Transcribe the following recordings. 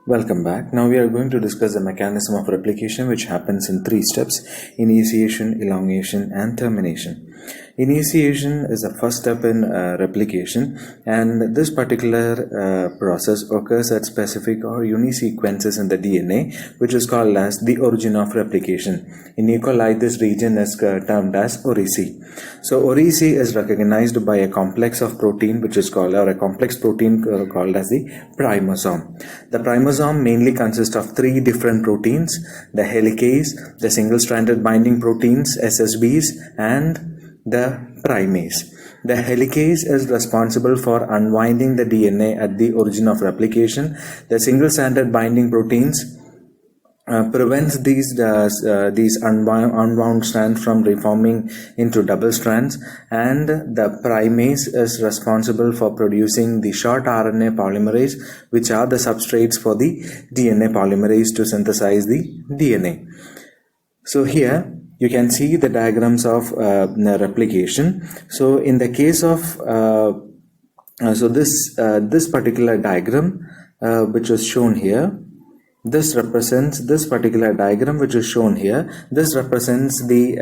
Welcome back. Now we are going to discuss the mechanism of replication, which happens in 3 steps: initiation, elongation, and termination. Initiation is the first step in replication, and this particular process occurs at specific or unique sequences in the DNA, which is called as the origin of replication. In E. coli, this region is termed as orici. So orici is recognized by a complex of protein, which is called, or a complex protein called as the primosome. The primosome mainly consists of 3 different proteins: the helicase, the single-stranded binding proteins (SSBs), and the primase. The helicase is responsible for unwinding the DNA at the origin of replication. The single-stranded binding proteins prevents these unwound strands from reforming into double strands, and the primase is responsible for producing the short RNA polymerase, which are the substrates for the DNA polymerase to synthesize the DNA. So here you can see the diagrams of replication. So in the case of this particular diagram which is shown here, this represents this particular diagram which is shown here. This represents the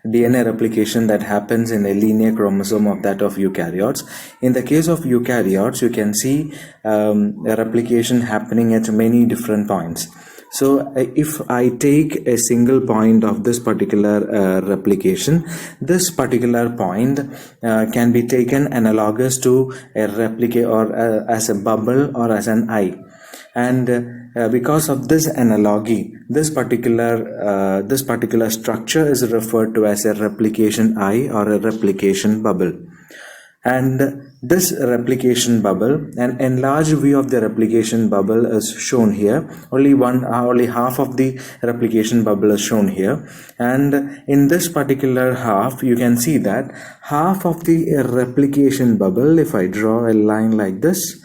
DNA replication that happens in a linear chromosome of that of eukaryotes. In the case of eukaryotes, you can see a replication happening at many different points. So if I take a single point of this particular replication, this particular point can be taken analogous to a replica, or as a bubble, or as an eye. And because of this analogy, this particular structure is referred to as a replication eye or a replication bubble. And this replication bubble, an enlarged view of the replication bubble is shown here. Only half of the replication bubble is shown here, and in this particular half you can see that half of the replication bubble, if I draw a line like this,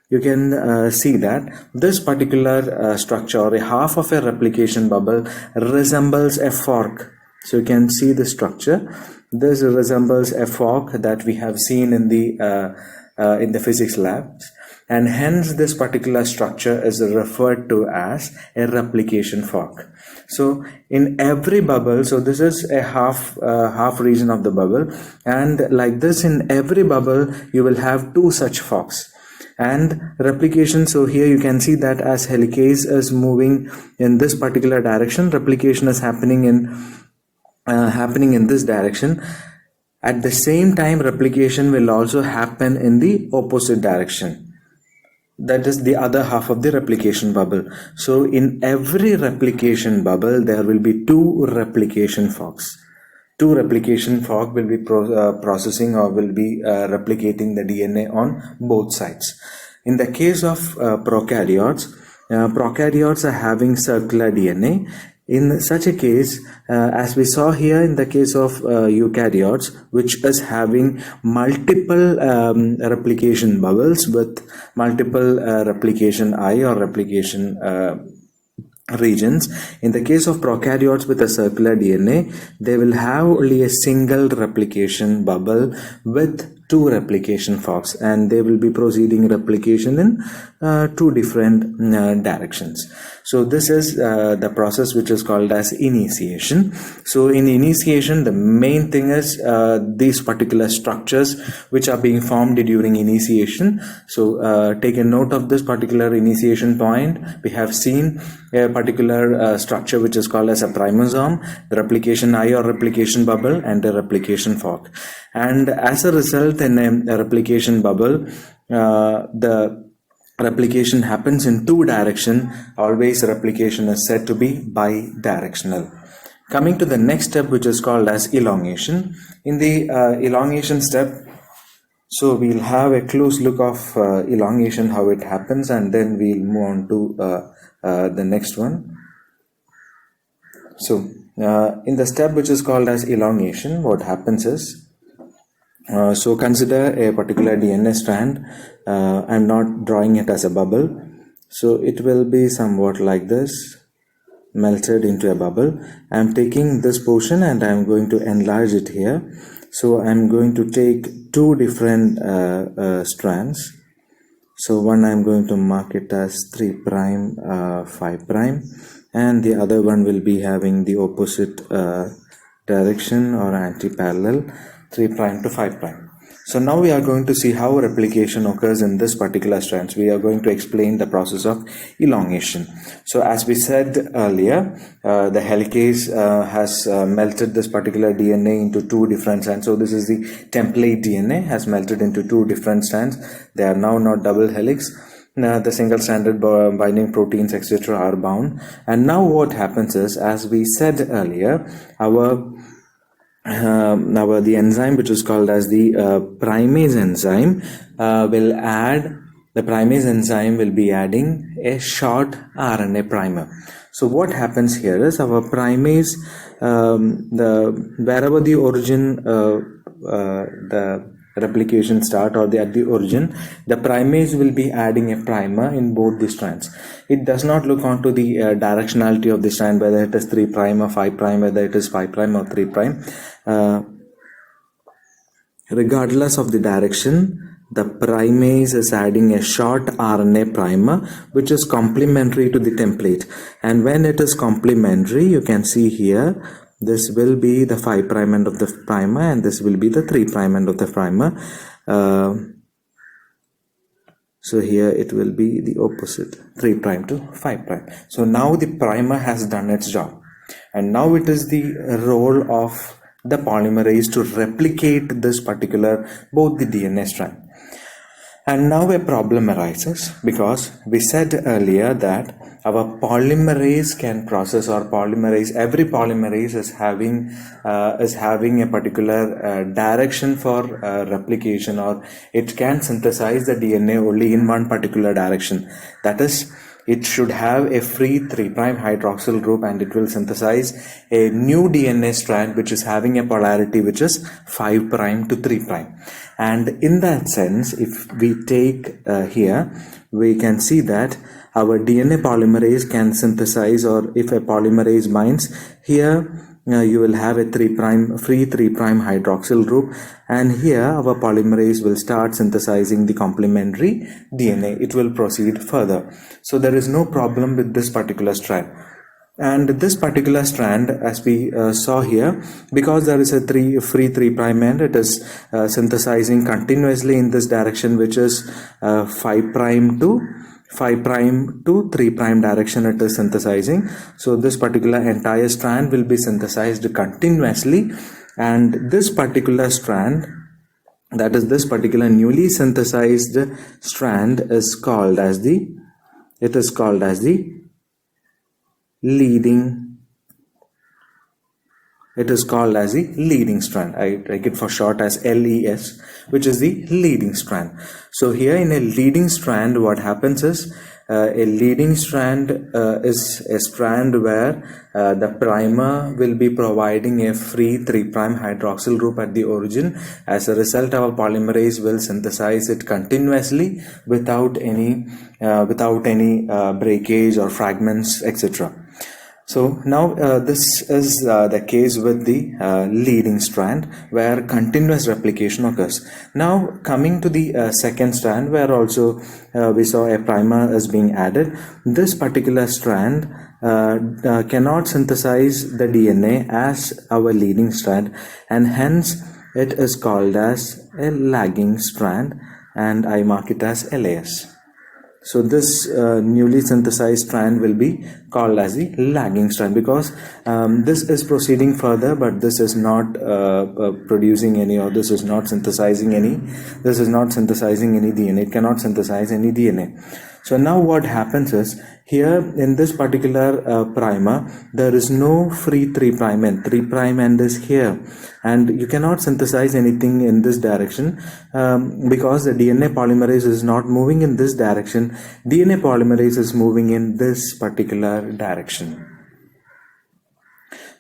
you can see that this particular structure, or a half of a replication bubble, resembles a fork. So you can see the structure. This resembles a fork that we have seen in the physics labs, and hence this particular structure is referred to as a replication fork. So in every bubble, so this is a half region of the bubble, and like this, in every bubble you will have 2 such forks. And replication, so here you can see that as helicase is moving in this particular direction, replication is happening in this direction. At the same time, replication will also happen in the opposite direction. That is the other half of the replication bubble. So in every replication bubble, there will be 2 replication forks. 2 replication fork will be processing, or will be replicating the DNA on both sides. In the case of prokaryotes are having circular DNA. In such a case, as we saw here in the case of eukaryotes, which is having multiple replication bubbles with multiple replication eye or replication regions. In the case of prokaryotes with a circular DNA, they will have only a single replication bubble with 2 replication forks, and they will be proceeding replication in 2 different directions. So this is the process which is called as initiation. So in initiation, the main thing is these particular structures which are being formed during initiation. So take a note of this particular initiation point. We have seen a particular structure which is called as a primosome, the replication eye or replication bubble, and a replication fork. And as a result, in a replication bubble, the replication happens in 2 directions. Always replication is said to be bidirectional. Coming to the next step, which is called as elongation. In the elongation step, so we'll have a close look of elongation, how it happens, and then we'll move on to the next one. So in the step which is called as elongation, what happens is, so consider a particular DNA strand. I'm not drawing it as a bubble, so it will be somewhat like this, melted into a bubble. I'm taking this portion and I'm going to enlarge it here. So I'm going to take 2 different strands. So one I'm going to mark it as 3 prime, 5 prime, and the other one will be having the opposite direction or anti-parallel, 3 prime to 5 prime. So now we are going to see how replication occurs in this particular strands. We are going to explain the process of elongation. So as we said earlier, the helicase has melted this particular DNA into 2 different strands. So this is the template DNA has melted into 2 different strands. They are now not double helix. The single-stranded binding proteins, etc., are bound. And now what happens is, as we said earlier, the enzyme which is called as the primase enzyme will be adding a short RNA primer. So what happens here is our primase, wherever the origin, the replication start, or at the origin, the primase will be adding a primer in both the strands. It does not look onto the directionality of the strand, whether it is 3 prime or 5 prime, whether it is 5 prime or 3 prime. Regardless of the direction, the primase is adding a short RNA primer which is complementary to the template. And when it is complementary, you can see here, this will be the 5 prime end of the primer and this will be the 3 prime end of the primer. So here it will be the opposite, 3 prime to 5 prime. So now the primer has done its job, and now it is the role of the polymerase to replicate this particular, both the DNA strand. And now a problem arises, because we said earlier that our polymerase can process, or every polymerase is having a particular direction for replication, or it can synthesize the DNA only in one particular direction. That is, it should have a free 3' hydroxyl group, and it will synthesize a new DNA strand which is having a polarity which is 5' to 3'. And in that sense, if we take here, we can see that our DNA polymerase can synthesize, or if a polymerase binds here, you will have a free 3' hydroxyl group, and here our polymerase will start synthesizing the complementary DNA. It will proceed further. So there is no problem with this particular strand. And this particular strand, as we saw here, because there is a free 3' end, it is synthesizing continuously in this direction, which is 5' to 3' direction it is synthesizing. So this particular entire strand will be synthesized continuously, and this particular strand, that is this particular newly synthesized strand, is called as the leading strand. I take it for short as LES, which is the leading strand. So here in a leading strand, what happens is, a leading strand is a strand where the primer will be providing a free 3' hydroxyl group at the origin. As a result, our polymerase will synthesize it continuously without any breakage or fragments, etc. So now this is the case with the leading strand, where continuous replication occurs. Now coming to the second strand, where also we saw a primer is being added. This particular strand cannot synthesize the DNA as our leading strand, and hence it is called as a lagging strand, and I mark it as LAS. So this newly synthesized strand will be called as the lagging strand, because this is proceeding further, but this is not producing any, or this is not synthesizing any DNA. It cannot synthesize any DNA. So now what happens is, here in this particular primer, there is no free 3' end. 3' end is here, and you cannot synthesize anything in this direction because the DNA polymerase is not moving in this direction. DNA polymerase is moving in this particular direction.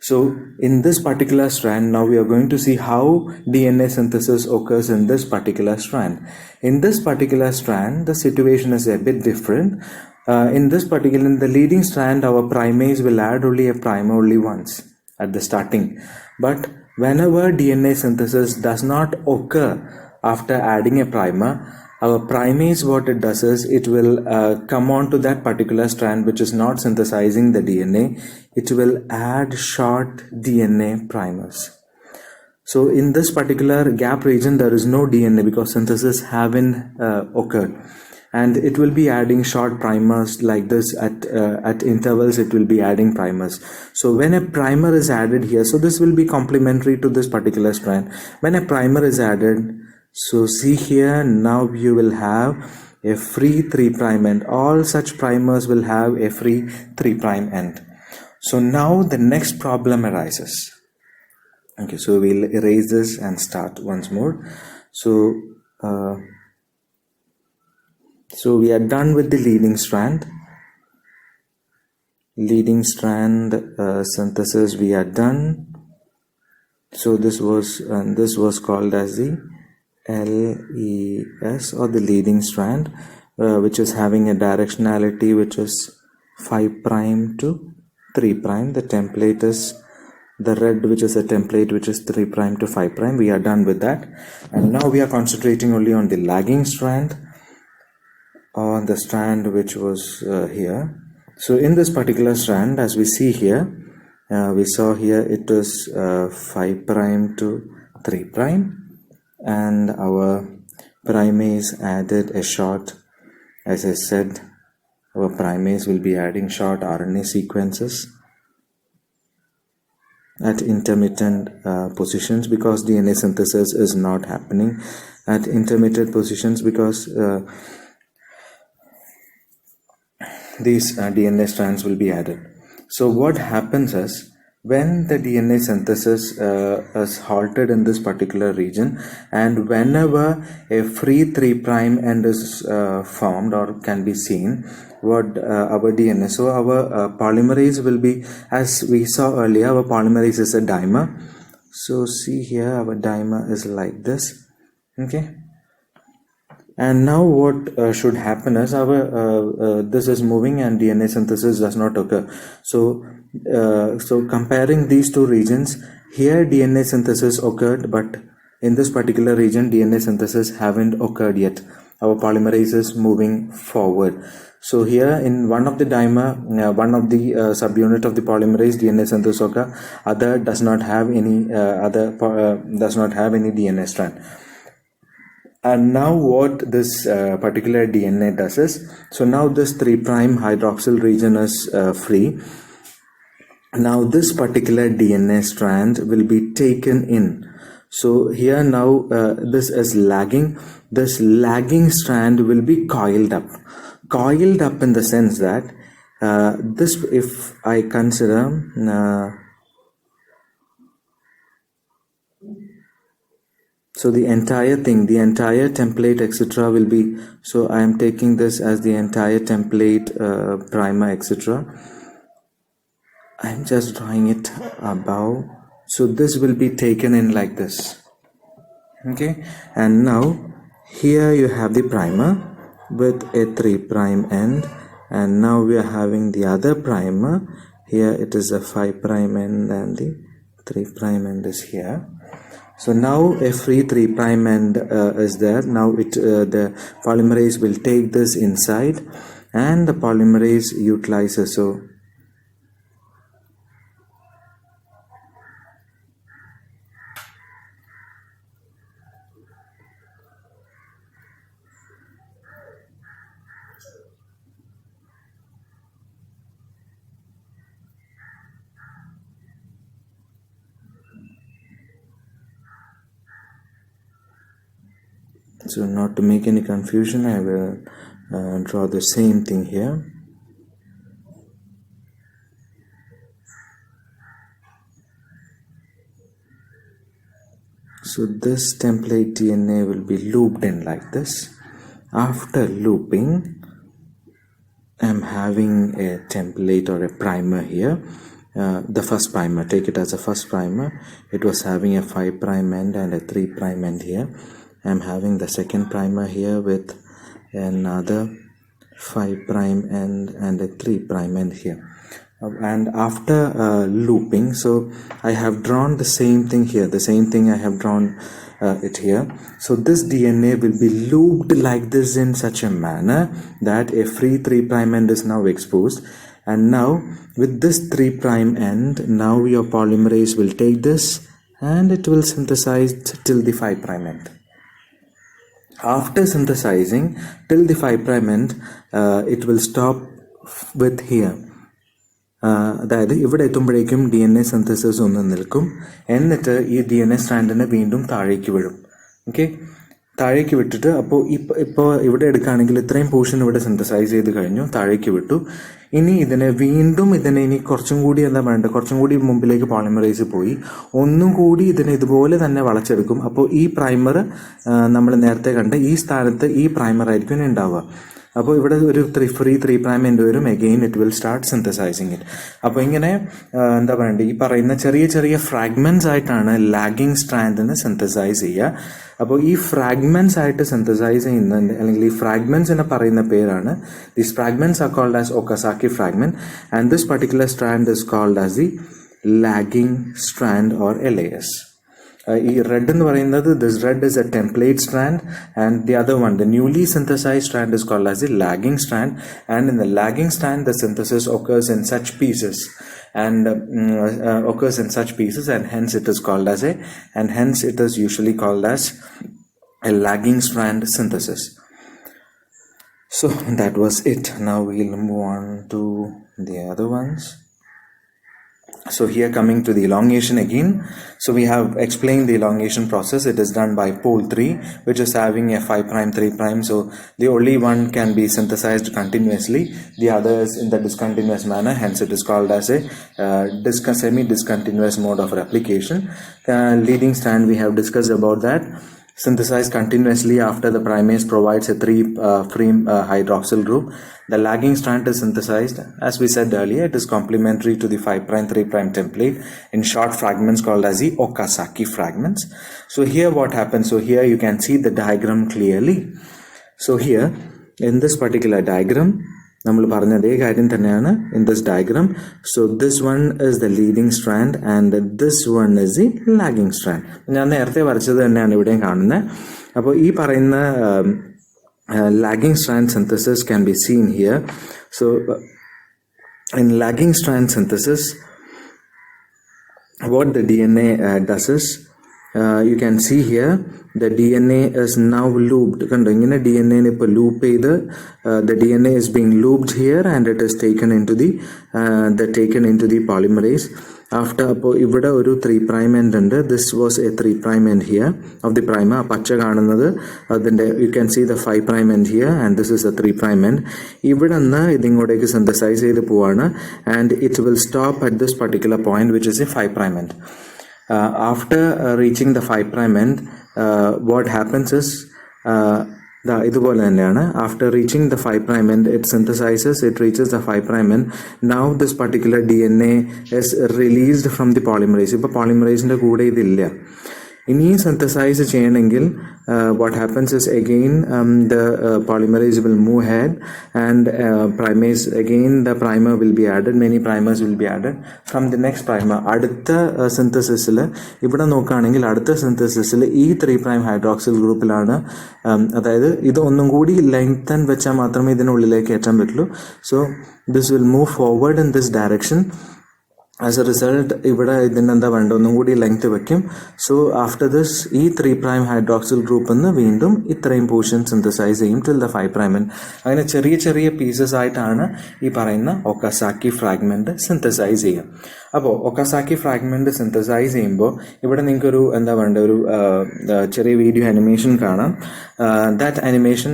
So in this particular strand, now we are going to see how DNA synthesis occurs in this particular strand. In this particular strand, the situation is a bit different. In the leading strand, our primase will add only a primer only once at the starting. But whenever DNA synthesis does not occur after adding a primer, Our primase, what it does is it will come on to that particular strand which is not synthesizing the DNA. It will add short DNA primers. So in this particular gap region, there is no DNA because synthesis haven't occurred, and it will be adding short primers like this at intervals. It will be adding primers. So when a primer is added here, so this will be complementary to this particular strand. When a primer is added, so see here, now you will have a free 3' end. All such primers will have a free 3' end. So now the next problem arises. Okay, so we'll erase this and start once more. So we are done with the leading strand. Leading strand synthesis, we are done. So this was called as the LES, or the leading strand, which is having a directionality which is 5' to 3'. The template is the red, which is a template which is 3' to 5'. We are done with that, and now we are concentrating only on the lagging strand, on the strand which was here. So in this particular strand, as we see here, we saw here it was 5' to 3', and our primase added a short, as I said, our primase will be adding short RNA sequences at intermittent positions, because DNA synthesis is not happening at intermittent positions, because these DNA strands will be added. So what happens is, when the DNA synthesis is halted in this particular region, and whenever a free 3' end is formed or can be seen, what our DNA, so our polymerase will be, as we saw earlier, our polymerase is a dimer. So see here, our dimer is like this. Okay, and now what should happen is, our this is moving and DNA synthesis does not occur. So comparing these two regions, here DNA synthesis occurred, but in this particular region DNA synthesis haven't occurred yet. Our polymerase is moving forward. So here in one of the dimer, one of the subunit of the polymerase, DNA synthesis occur, other does not have any does not have any DNA strand. And now what this particular DNA does is, so now this 3' hydroxyl region is free. Now this particular DNA strand will be taken in. So here now this is lagging. This lagging strand will be coiled up in the sense that this, if I consider so the entire thing, the entire template, etc. will be, so I am taking this as the entire template, primer, etc. I am just drawing it above. So this will be taken in like this. Okay, and now here you have the primer with a 3' end, and now we are having the other primer. Here it is a 5' end and the 3' end is here. So now a free 3' end is there. Now the polymerase will take this inside, and the polymerase utilizes. So not to make any confusion, I will draw the same thing here. So this template DNA will be looped in like this. After looping, I'm having a template or a primer here. The first primer, take it as a first primer. It was having a 5' end and a 3' end here. I'm having the second primer here with another 5' end and a 3' end here. and after looping, so I have drawn the same thing here, the same thing I have drawn it here. So this DNA will be looped like this in such a manner that a free 3' end is now exposed, and now with this 3' end, now your polymerase will take this and it will synthesize till the 5' end. After synthesizing till the 5' end, it will stop with here. അതായത് ഇവിടെ എത്തുമ്പോഴേക്കും DNA synthesis ഒന്ന് നിൽക്കും, എന്നിട്ട് ഈ DNA സ്ട്രാൻഡിനെ വീണ്ടും താഴേക്ക് വിടും. ഓക്കെ, താഴേക്ക് വിട്ടിട്ട് ഇപ്പോൾ ഇവിടെ എടുക്കുകയാണെങ്കിൽ ഇത്രയും പോർഷൻ ഇവിടെ സിന്തസൈസ് ചെയ്ത് കഴിഞ്ഞു, താഴേക്ക് വിട്ടു. ഇനി ഇതിനെ ഇനി കുറച്ചും കൂടി എന്താ വേണ്ടത്, കുറച്ചും കൂടി മുമ്പിലേക്ക് പോളിമറൈസ് പോയി ഒന്നും കൂടി ഇതിനെ ഇതുപോലെ തന്നെ വളച്ചെടുക്കും. അപ്പോൾ ഈ പ്രൈമർ നമ്മൾ നേരത്തെ കണ്ട ഈ സ്ഥാനത്ത് ഈ പ്രൈമർ ആയിരിക്കും ഉണ്ടാവുക. അപ്പോൾ ഇവിടെ ഒരു ഫ്രീ 3' end വരും. Again it will start synthesising it. അപ്പോൾ ഇങ്ങനെ എന്താ പറയണ്ടത്, ഈ പറയുന്ന ചെറിയ ചെറിയ ഫ്രാഗ്മെന്റ്സ് ആയിട്ടാണ് ലാഗിങ് സ്ട്രാൻഡിനെ സിന്തസൈസ് ചെയ്യുക. അപ്പോൾ ഈ ഫ്രാഗ്മെന്റ്സ് ആയിട്ട് സിന്തസൈസ് ചെയ്യുന്നുണ്ട്, അല്ലെങ്കിൽ ഈ ഫ്രാഗ്മെന്റ്സിനെ പറയുന്ന പേരാണ്, these fragments are called as Okazaki Fragment, and this particular strand is called as the lagging strand or LAS. ഈ റെഡ് എന്ന് പറയുന്നത്, this red is a template strand, and the other one, the newly synthesized strand, is called as the lagging strand. And in the lagging strand, the synthesis occurs in such pieces, and and hence it is called as it is usually called as a lagging strand synthesis. So that was it. Now we'll move on to the other ones. So here coming to the elongation again. So we have explained the elongation process. It is done by pole 3, which is having a 5', 3'. So the only one can be synthesized continuously, the other is in the discontinuous manner. Hence it is called as a semi-discontinuous mode of replication. Leading strand, we have discussed about that. Synthesized continuously after the primase provides a 3' hydroxyl group. The lagging strand is synthesized, as we said earlier, it is complementary to the 5', 3' template in short fragments called as the Okazaki fragments. So here what happens, so here you can see the diagram clearly. So here in this particular diagram, നമ്മൾ പറഞ്ഞ അതേ കാര്യം തന്നെയാണ് in this diagram. So this one is the leading strand and this one is the lagging strand. ഞാൻ നേരത്തെ വരച്ചത് തന്നെയാണ് ഇവിടെയും കാണുന്നത്. അപ്പോൾ ഈ പറയുന്ന lagging strand synthesis can be seen here. So in lagging strand synthesis, what the DNA does is, you can see here the DNA is now looped. ഇങ്ങനെ DNA ഇപ്പോൾ ലൂപ്പ് ചെയ്ത് the DNA is being looped here and it is taken into the polymerase. After അപ്പോൾ ഇവിടെ ഒരു 3' end ഉണ്ട്. This was a 3' end here of the primer. പച്ച കാണുന്നത് അതിൻ്റെ, you can see the 5' end here and this is a 3' end. ഇവിടെ നിന്ന് ഇതിങ്ങോട്ടേക്ക് synthesise ചെയ്ത് പോവാണ് and it will stop at this particular point which is a 5' end. After reaching the 5' end, what happens is, ഇതുപോലെ തന്നെയാണ്. After reaching the 5' end, it synthesizes, it reaches the 5' end. Now this particular DNA is released from the polymerase. ഇപ്പോൾ പോളിമറേസിൻ്റെ കൂടെ ഇതില്ല. ഇനിയും synthesise ചെയ്യണമെങ്കിൽ what happens is again the polymerase will move ahead and primase, again the primer will be added, many primers will be added from the next primer. അടുത്ത സിന്തസിസിൽ ഇവിടെ നോക്കുകയാണെങ്കിൽ അടുത്ത സിന്തസിസിൽ ഈ 3' ഹൈഡ്രോക്സിൽ ഗ്രൂപ്പിലാണ്, അതായത് ഇത് ഒന്നും കൂടി ലെങ്തൻ വെച്ചാൽ മാത്രമേ ഇതിനുള്ളിലേക്ക് കയറ്റാൻ പറ്റുള്ളൂ. So this will move forward in this direction. As a result, ഇവിടെ ഇതിനെന്താ വേണ്ട, ഒന്നും കൂടി ലെങ്ത് വെക്കും. സോ ആഫ്റ്റർ ദിസ് ഈ 3' ഹൈഡ്രോക്സിൽ ഗ്രൂപ്പ് നിന്ന് വീണ്ടും ഇത്രയും പോർഷൻ സിന്തസൈസ് ചെയ്യും ടിൽ ദ 5' end. അങ്ങനെ ചെറിയ ചെറിയ പീസസ് ആയിട്ടാണ് ഈ പറയുന്ന Okazaki ഫ്രാഗ്മെന്റ് സിന്തസൈസ് ചെയ്യുക. അപ്പോൾ Okazaki ഫ്രാഗ്മെന്റ് സിന്തസൈസ് ചെയ്യുമ്പോൾ ഇവിടെ നിങ്ങൾക്കൊരു എന്താ വേണ്ട, ഒരു ചെറിയ വീഡിയോ അനിമേഷൻ കാണാം. ദാറ്റ് അനിമേഷൻ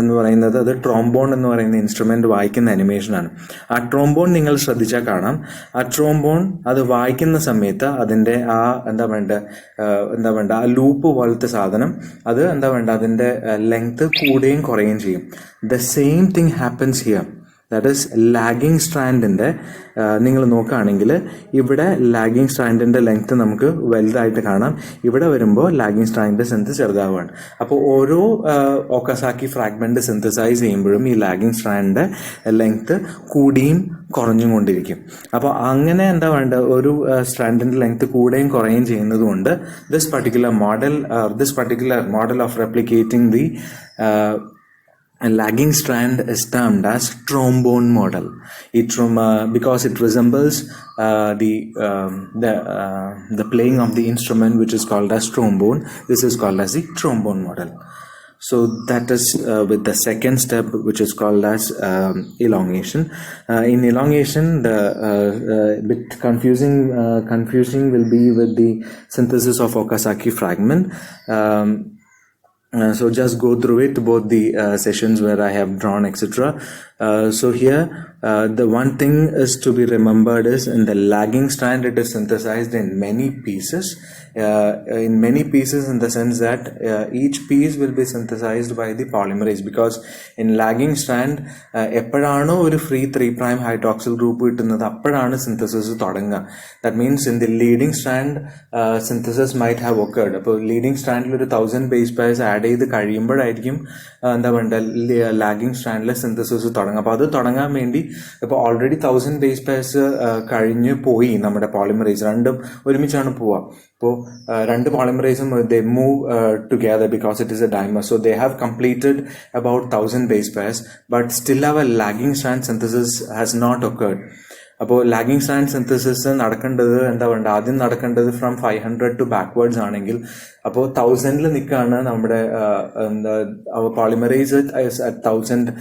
എന്ന് പറയുന്നത് അത് ട്രോംബോൺ എന്ന് പറയുന്ന ഇൻസ്ട്രുമെന്റ് വായിക്കുന്ന അനിമേഷനാണ്. ആ ട്രോംബോൺ നിങ്ങൾ ശ്രദ്ധിച്ചാൽ കാണാം, ആ ട്രോംബോൺ അത് വായിക്കുന്ന സമയത്ത് അതിൻ്റെ ആ എന്താ വേണ്ട ആ ലൂപ്പ് പോലത്തെ സാധനം അത് എന്താ വേണ്ട അതിൻ്റെ ലെങ്ത് കൂടുകയും കുറയുകയും ചെയ്യും. The same thing happens here. that is lagging strandന്റെ നിങ്ങൾ നോക്കുകയാണെങ്കിൽ ഇവിടെ ലാഗിങ് സ്ട്രാൻഡിന്റെ ലെങ്ത് നമുക്ക് വലുതായിട്ട് കാണാം. ഇവിടെ വരുമ്പോൾ ലാഗിങ് സ്ട്രാൻഡിന്റെ ലെങ്ത് ചെറുതാവുകയാണ്. അപ്പോൾ ഓരോ ഒക്കാസാക്കി ഫ്രാഗ്മെന്റ് സിന്തസൈസ് ചെയ്യുമ്പോഴും ഈ ലാഗിങ് സ്ട്രാൻഡിന്റെ ലെങ്ത് കൂടിയും കുറഞ്ഞും കൊണ്ടിരിക്കും. അപ്പോൾ അങ്ങനെ എന്താ വേണ്ട, ഒരു സ്ട്രാൻഡിന്റെ ലെങ്ത് കൂടുകയും കുറയുകയും ചെയ്യുന്നത് കൊണ്ട് this particular model of replicating the a lagging strand is termed as trombone model. Because it resembles the playing of the instrument, which is called as trombone. This is called as the trombone model. So that is with the second step, which is called as elongation. In elongation, the bit confusing will be with the synthesis of Okazaki fragment. So just go through it, both the sessions where I have drawn, etc. So here the one thing is to be remembered is in the lagging strand it is synthesized in many pieces. In the sense that each piece will be synthesized by the polymerase, because in lagging strand എപ്പോഴാണോ ഒരു free 3' hydroxyl group കിട്ടുന്നത് അപ്പോഴാണ് synthesis തുടങ്ങുക. That means in the leading strand synthesis might have occurred. അപ്പോൾ leading സ്ട്രാൻഡിൽ ഒരു 1000 base pairs add ചെയ്ത് കഴിയുമ്പോഴായിരിക്കും എന്താ വേണ്ട ലാഗിങ് സ്ട്രാൻഡിലെ സിന്തസിസ് തുടങ്ങുക. അപ്പോൾ അത് തുടങ്ങാൻ വേണ്ടി ഇപ്പോൾ ഓൾറെഡി 1000 ബേസ് പെയർസ് കഴിഞ്ഞ് പോയി നമ്മുടെ പോളിമറേസ്, രണ്ടും ഒരുമിച്ചാണ് പോവുക. അപ്പോൾ രണ്ട് പോളിമറേസും they move together because it is a dimer, so they have completed about 1000 base pairs, but still our lagging strand synthesis has not occurred. അപ്പോൾ ലാഗിങ് സ്ട്രാൻഡ് സിന്തസിസ് നടക്കേണ്ടത് എന്താ വേണ്ട, ആദ്യം നടക്കേണ്ടത് ഫ്രം 500 to backwards ആണെങ്കിൽ അപ്പോൾ 1000 നിൽക്കുകയാണ് നമ്മുടെ polymerase at 1000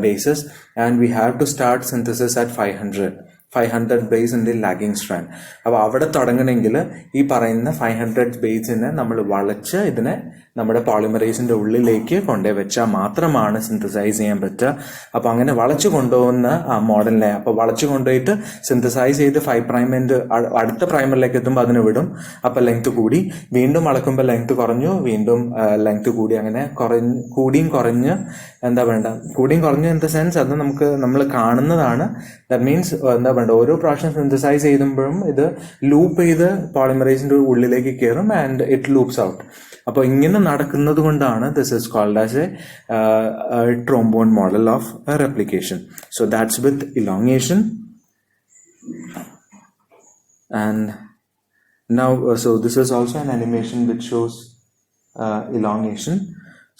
bases, and we have to start synthesis at 500 base in the lagging strand. അപ്പോൾ അവിടെ തുടങ്ങണമെങ്കിൽ ഈ പറയുന്ന 500 ബേസിനെ നമ്മൾ വളച്ച് ഇതിനെ നമ്മുടെ പോളിമറേസിന്റെ ഉള്ളിലേക്ക് കൊണ്ടുപോയി വെച്ചാൽ മാത്രമാണ് സിന്തസൈസ് ചെയ്യാൻ പറ്റുക. അപ്പോൾ അങ്ങനെ വളച്ചു കൊണ്ടുപോകുന്ന ആ മോഡലിനെ അപ്പോൾ വളച്ചു കൊണ്ടുപോയിട്ട് സിന്തസൈസ് ചെയ്ത് 5' അടുത്ത പ്രൈമറിലേക്ക് എത്തുമ്പോൾ അതിന് വിടും. അപ്പോൾ ലെങ്ത് കൂടി, വീണ്ടും അളക്കുമ്പോൾ ലെങ്ത് കുറഞ്ഞു, വീണ്ടും ലെങ്ത് കൂടി, അങ്ങനെ കൂടിയും കുറഞ്ഞ് എന്താ വേണ്ട, കൂടിയും കുറഞ്ഞു ഇൻ ദ സെൻസ് അത് നമ്മൾ കാണുന്നതാണ്. ദാറ്റ് മീൻസ് എന്താ വേണ്ട, ഓരോ പ്രാവശ്യം സിന്തസൈസ് ചെയ്യുമ്പോഴും ഇത് ലൂപ്പ് ചെയ്ത് പോളിമറേസിന്റെ ഉള്ളിലേക്ക് കയറും ആൻഡ് ഇറ്റ് ലൂപ്സ് ഔട്ട്. അപ്പോൾ ഇങ്ങനെ നടക്കുന്നത് കൊണ്ടാണ് this is called as a trombone model of replication. So that's with elongation. And now so this is also an animation which shows elongation.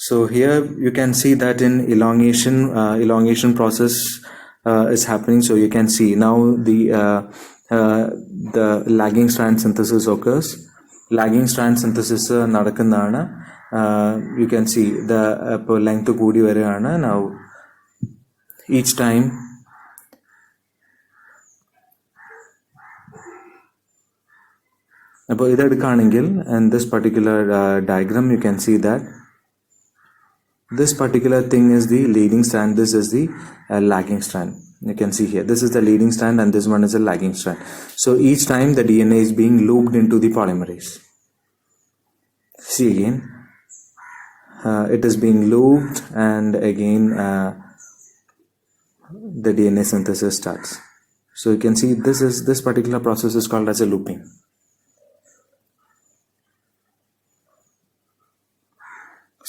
So here you can see that in elongation process is happening. So you can see now the lagging strand synthesis occurs. Lagging strand synthesis നടക്കുന്നതാണ്. You can see the length കൂടി വരികയാണ്. Now each time അപ്പോൾ ഇതെടുക്കുകയാണെങ്കിൽ in this particular diagram you can see that this particular thing is the leading strand, this is the lagging strand. You can see here this is the leading strand and this one is the lagging strand. So each time the DNA is being looped into the polymerase. See again, it is being looped and again the DNA synthesis starts. So you can see this particular process is called as a looping.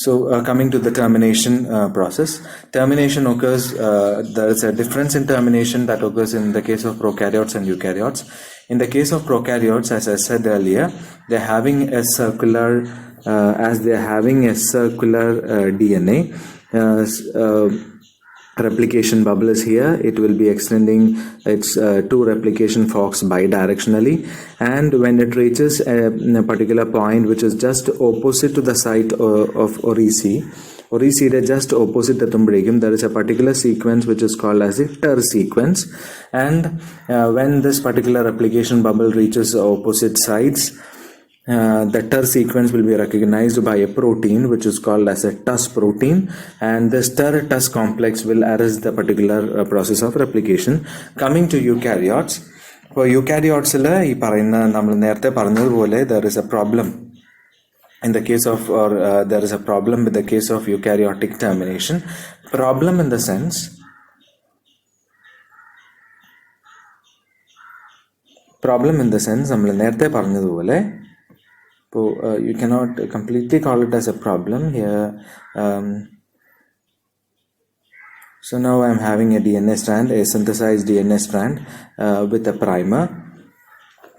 So coming to the termination process, termination occurs, there is a difference in termination that occurs in the case of prokaryotes and eukaryotes. In the case of prokaryotes, as I said earlier, they're having a circular DNA. Replication bubble is here. It will be extending its two replication forks bidirectionally, and when it reaches a particular point which is just opposite to the site of Orisi, just opposite എത്തുമ്പോഴേക്കും there is a particular sequence which is called as the ter sequence, and when this particular replication bubble reaches opposite sites, the ter sequence will be recognized by a protein which is called as a TUS protein, and this TUS complex will arrest the particular process of replication. Coming to eukaryotes, for eukaryotes ഈ പറയുന്ന നമ്മൾ നേരത്തെ പറഞ്ഞതുപോലെ there is a problem in the case of there is a problem with the case of eukaryotic termination. Problem in the sense problem in the sense നമ്മൾ നേരത്തെ പറഞ്ഞതുപോലെ you cannot completely call it as a problem here. So now I'm having a DNA strand, a synthesized DNA strand with a primer.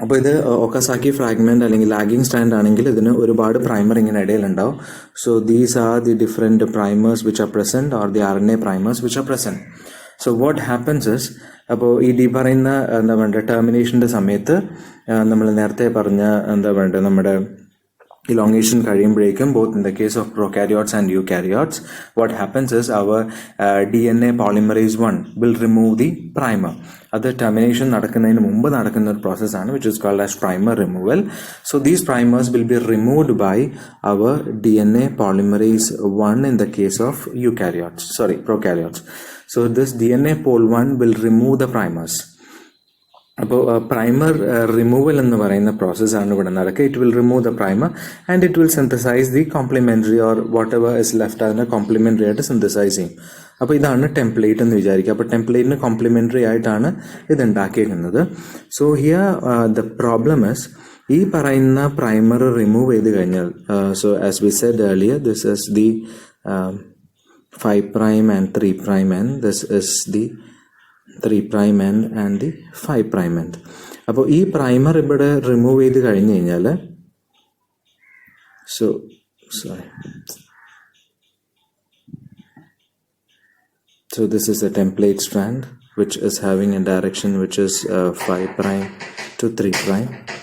അപ്പോൾ ഇത് Okazaki fragment അല്ലെങ്കിൽ lagging strand ആണെങ്കിൽ ഇതിന് ഒരുപാട് primer ഇങ്ങനെ ഇടയിലുണ്ടാവും. So these are the different primers which are present or the RNA primers which are present. So what happens is, അപ്പോൾ ഈ പറയുന്ന എന്താ വേണ്ടത് ടെർമിനേഷൻ്റെ സമയത്ത് നമ്മൾ നേരത്തെ പറഞ്ഞ എന്താ വേണ്ടത് നമ്മുടെ elongation കഴിയുമ്പോഴേക്കും both in the case of prokaryotes and eukaryotes, what happens is our DNA polymerase 1 will remove the primer. അത് termination നടക്കുന്നതിന് മുമ്പ് നടക്കുന്ന ഒരു പ്രോസസ്സാണ് which is called as primer removal. So these primers will be removed by our DNA polymerase 1 in the case of prokaryotes. So this DNA pol 1 will remove the primers. അപ്പോൾ primer removal എന്ന് പറയുന്ന പ്രോസസ്സാണ് ഇവിടെ നടക്കുക. It will remove the primer and it will synthesize the complementary or whatever is left അതിനെ complementary ആയിട്ട് synthesize ചെയ്യും. അപ്പോൾ ഇതാണ് ടെംപ്ലേറ്റ് എന്ന് വിചാരിക്കുക. അപ്പോൾ ടെംപ്ലേറ്റിന് കോംപ്ലിമെൻ്ററി ആയിട്ടാണ് ഇത് ഉണ്ടാക്കിയിരിക്കുന്നത്. So here the problem is, ഈ പറയുന്ന പ്രൈമർ റിമൂവ് ചെയ്ത് കഴിഞ്ഞാൽ, so as we Z earlier, this is the 5' and 3' and this is the 3' end and the 5' end. അപ്പോൾ ഈ പ്രൈമർ ഇവിടെ റിമൂവ് ചെയ്ത് കഴിഞ്ഞ് കഴിഞ്ഞാൽ, so this is a template strand which is having a direction which is 5' to 3'.